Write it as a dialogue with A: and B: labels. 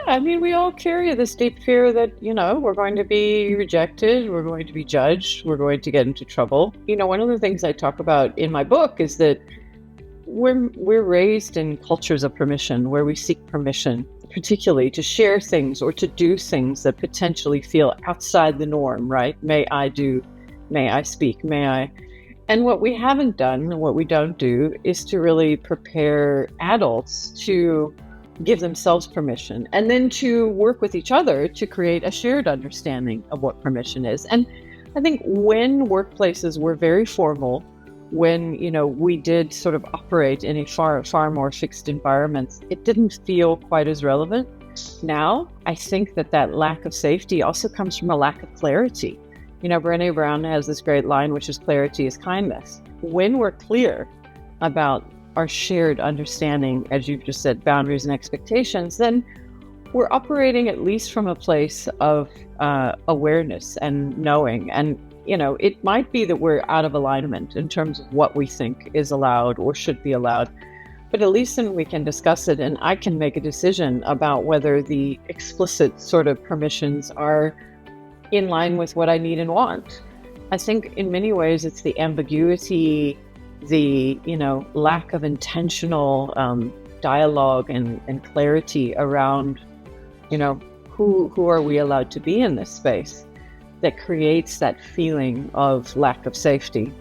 A: I mean, we all carry this deep fear that, we're going to be rejected, we're going to be judged, we're going to get into trouble. One of the things I talk about in my book is that we're raised in cultures of permission where we seek permission, particularly to share things or to do things that potentially feel outside the norm, right? May I do, may I speak, may I? And what we haven't done, and what we don't do, is to really prepare adults to give themselves permission and then to work with each other to create a shared understanding of what permission is. And I think when workplaces were very formal, when, we did sort of operate in a far more fixed environments, it didn't feel quite as relevant. Now, I think that lack of safety also comes from a lack of clarity. Brené Brown has this great line, which is clarity is kindness. When we're clear about our shared understanding, as you've just said, boundaries and expectations, then we're operating at least from a place of awareness and knowing. And, it might be that we're out of alignment in terms of what we think is allowed or should be allowed, but at least then we can discuss it and I can make a decision about whether the explicit sort of permissions are in line with what I need and want. I think in many ways it's the ambiguity, the lack of intentional dialogue and clarity around who are we allowed to be in this space that creates that feeling of lack of safety.